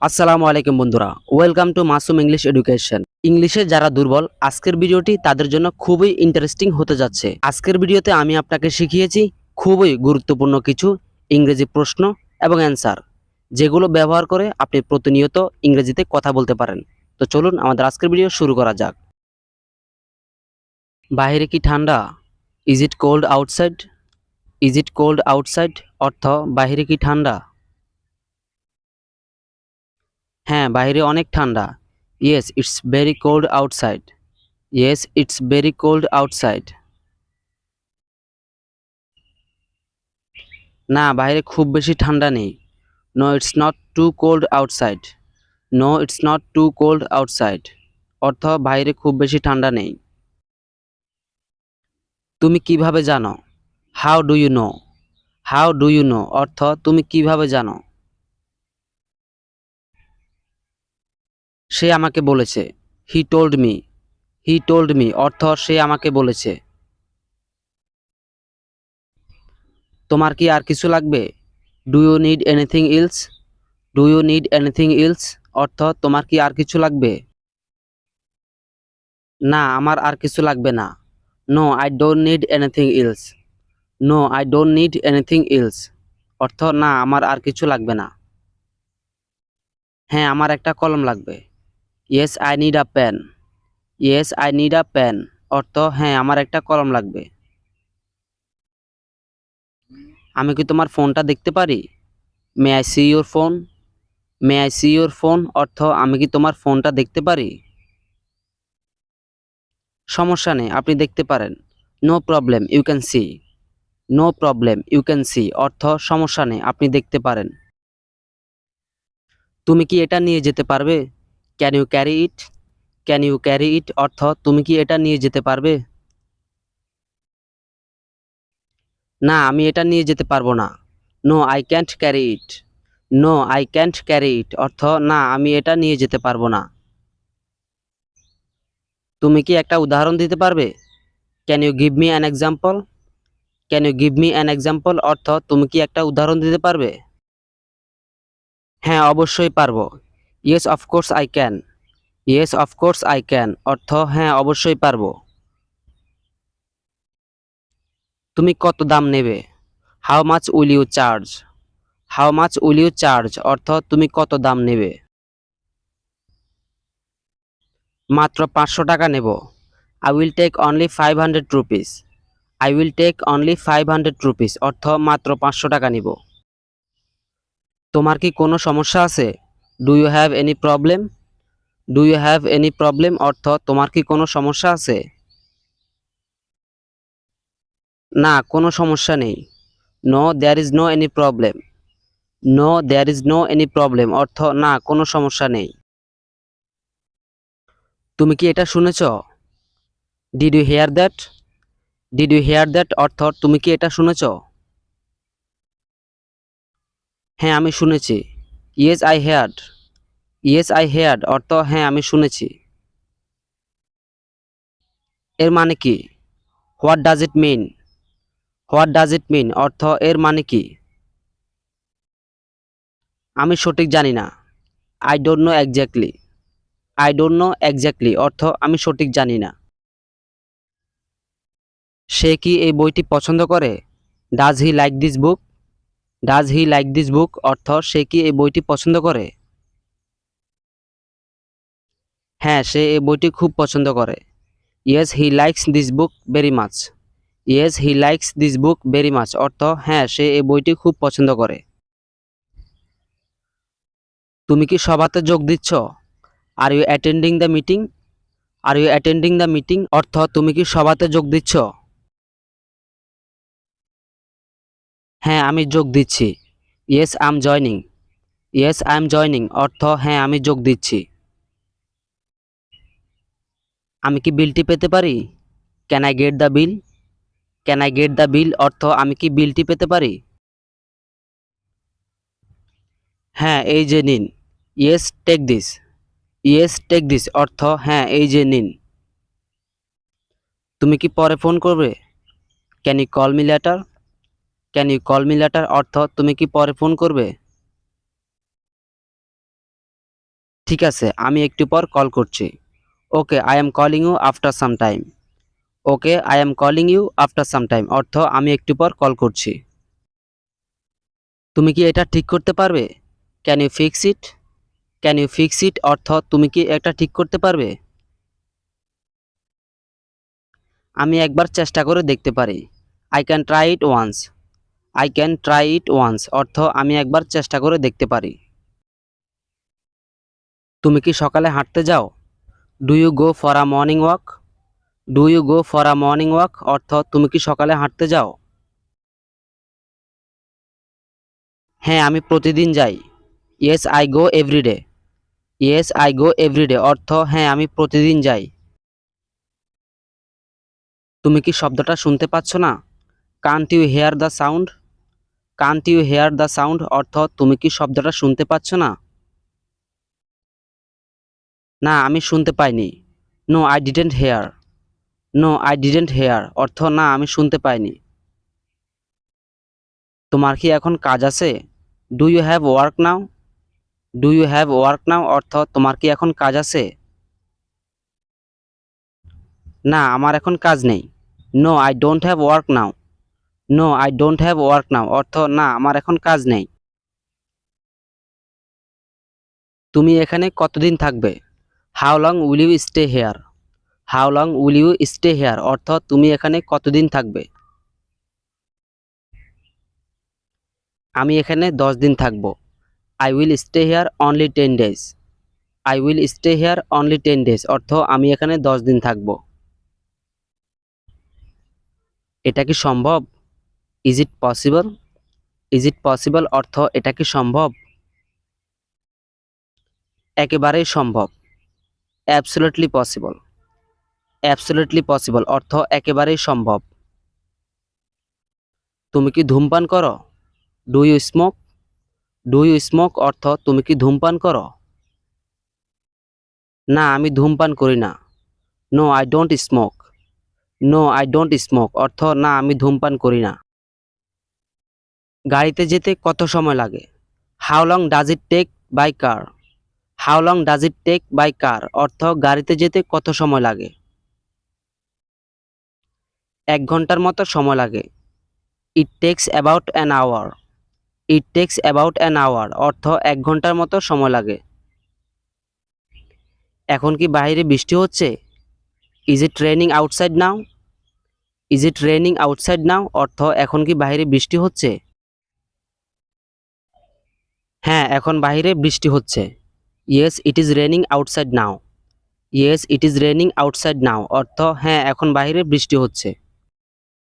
আসসালামু আলাইকুম বন্ধুরা, welcome to Masum English education. ইংলিশে যারা দুর্বল, আজকের ভিডিওটি তাদের জন্য খুবই ইন্টারেস্টিং হতে যাচ্ছে। আজকের ভিডিওতে আমি আপনাকে শিখিয়েছি খুবই গুরুত্বপূর্ণ কিছু ইংরেজি প্রশ্ন এবং অ্যান্সার, যেগুলো ব্যবহার করে আপনি প্রতিনিয়ত ইংরেজিতে কথা বলতে পারেন। তো চলুন আমাদের আজকের ভিডিও শুরু করা যাক। বাইরে কি ঠান্ডা? Is it cold outside? Is it cold outside অর্থ বাইরে কি ঠান্ডা? হ্যাঁ, বাইরে অনেক ঠান্ডা। Yes it's very cold outside. Yes it's very cold outside. না, বাইরে খুব বেশি ঠান্ডা নেই। No it's not too cold outside. No it's not too cold outside অর্থ বাইরে খুব বেশি ঠান্ডা নেই। তুমি কিভাবে জানো? How do you know? How do you know অর্থ তুমি কিভাবে জানো? সে আমাকে বলেছে। He told me. He told me অর্থ সে আমাকে বলেছে। তোমার কি আর কিছু লাগবে? Do you need anything else? Do you need anything else অর্থ তোমার কি আর কিছু লাগবে? না, আমার আর কিছু লাগবে না। No I don't need anything else. No I don't need anything else অর্থ না, আমার আর কিছু লাগবে না। হ্যাঁ, আমার একটা কলম লাগবে। Yes I need a pen. Yes I need a pen অর্থ হ্যাঁ, আমার একটা কলম লাগবে। আমি কি তোমার ফোনটা দেখতে পারি? May I see your phone? May I see your phone অর্থ আমি কি তোমার ফোনটা দেখতে পারি? সমস্যা নেই, আপনি দেখতে পারেন। No problem you can see. No problem you can see অর্থ সমস্যা নেই, আপনি দেখতে পারেন। তুমি কি এটা নিয়ে যেতে পারবে? Can you carry it? Can you carry it অর্থ তুমি কি এটা নিয়ে যেতে পারবে? না, আমি এটা নিয়ে যেতে পারবো না। No I can't carry it. No I can't carry it অর্থ না, আমি এটা নিয়ে যেতে পারবো না। তুমি কি একটা উদাহরণ দিতে পারবে? Can you give me an example? Can you give me an example অর্থ তুমি কি একটা উদাহরণ দিতে পারবে? হ্যাঁ, অবশ্যই পারবো। Yes of course I can. Yes of course I can অর্থ হ্যাঁ, অবশ্যই পারবো। তুমি কত দাম নেবে? How much will you charge? How much will you charge অর্থ তুমি কত দাম নেবে? মাত্র 500 টাকা নেব। I will take only 500 rupees. I will take only 500 rupees অর্থ মাত্র 500 টাকা নিব। তোমার কি কোনো সমস্যা আছে? Do you have any problem? Do you have any problem অর্থ তোমার কি কোনো সমস্যা আছে? না, কোনো সমস্যা নেই। No there is no any problem. No there is no any problem অর্থ না, কোনো সমস্যা নেই। তুমি কি এটা শুনেছ? Did you hear that? Did you hear that অর্থ তুমি কি এটা শুনেছ? হ্যাঁ, আমি শুনেছি। Yes I heard. Yes I heard অর্থ হ্যাঁ, আমি শুনেছি। এর মানে কি? What does it mean? What does it mean অর্থ এর মানে কি? আমি সঠিক জানি না। I don't know exactly. I don't know exactly অর্থ আমি সঠিক জানি না। সে কি এই বইটি পছন্দ করে? Does he like this book? Does he like this book অর্থ সে কি এই বইটি পছন্দ করে? হ্যাঁ, সে এই বইটি খুব পছন্দ করে। Yes he likes this book very much. Yes he likes this book very much অর্থ হ্যাঁ, সে এই বইটি খুব পছন্দ করে। তুমি কি সভাতে যোগ দিচ্ছ? Are you attending the meeting? Are you attending the meeting অর্থ তুমি কি সভাতে যোগ দিচ্ছ? হ্যাঁ, আমি যোগ দিচ্ছি। Yes I am joining. Yes I am joining অর্থ হ্যাঁ, আমি যোগ দিচ্ছি। আমি কি বিলটি পেতে পারি? Can I get the bill? Can I get the বিল অর্থ আমি কি বিলটি পেতে পারি? হ্যাঁ, এই যে নিন। Yes take this. Yes take this অর্থ হ্যাঁ, এই যে নিন। তুমি কি পরে ফোন করবে? Can you call me later? Can you call me later অর্থ তুমি কি পরে ফোন করবে? ঠিক আছে, আমি একটু পর কল করছি। Okay, I am calling you after some time. Okay, I am calling you after some time অর্থ আমি একটু পর কল করছি। তুমি কি এটা ঠিক করতে পারবে? Can you fix it? Can you fix it অর্থ তুমি কি এটা ঠিক করতে পারবে? আমি একবার চেষ্টা করে দেখতে পারি। I can try it once. I can try it once অর্থ আমি একবার চেষ্টা করে দেখতে পারি। তুমি কি সকালে হাঁটতে যাও? Do you go for a morning walk? Do you go for a morning walk অর্থ তুমি কি সকালে হাঁটতে যাও? হ্যাঁ, আমি প্রতিদিন যাই। Yes I go everyday. Yes I go everyday অর্থ হ্যাঁ আমি প্রতিদিন যাই। তুমি কি শব্দটা শুনতে পাচ্ছ না? Can't you hear the sound? Can't you hear the sound অর্থ তুমি কি শব্দটা শুনতে পাচ্ছ না? না, আমি শুনতে পাইনি। No I didn't hear. No I didn't hear অর্থ না আমি শুনতে পাইনি। তোমার কি এখন কাজ আছে? Do you have work now? Do you have work now অর্থ তোমার কি এখন কাজ আছে? না, আমার এখন কাজ নেই। No I don't have work now. No I don't have work now অর্থ না আমার এখন কাজ নেই। তুমি এখানে কতদিন থাকবে? How long will you stay here? How long will you stay here অর্থ তুমি এখানে কতদিন থাকবে? আমি এখানে 10 দিন থাকব। I will stay here only 10 days. I will stay here only 10 days অর্থ আমি এখানে 10 দিন থাকব। এটা কি সম্ভব? Is it possible? Is it possible অর্থ এটা কি সম্ভব? একেবারেই সম্ভব। Absolutely possible. অ্যাবসলিউটলি পসিবল অর্থ একেবারেই সম্ভব। তুমি কি ধূমপান করো? Do you smoke? Do you smoke অর্থ তুমি কি ধূমপান করো? না, আমি ধূমপান করি না। No I don't smoke. No I don't smoke অর্থ না আমি ধূমপান করি না। গাড়িতে যেতে কত সময় লাগে? How long does it take by car? How long does it take by car অর্থ গাড়িতে যেতে কত সময় লাগে? 1 ঘন্টার মতো সময় লাগে। It takes about an hour. It takes about an hour অর্থ 1 ঘন্টার মতো সময় লাগে। এখন কি বাইরে বৃষ্টি হচ্ছে? Is it raining outside now? Is it raining outside নাও অর্থ এখন কি বাইরে বৃষ্টি হচ্ছে? হ্যাঁ, এখন বাইরে বৃষ্টি হচ্ছে। Yes it is raining outside now. Yes it is raining outside নাও অর্থ হ্যাঁ এখন বাইরে বৃষ্টি হচ্ছে।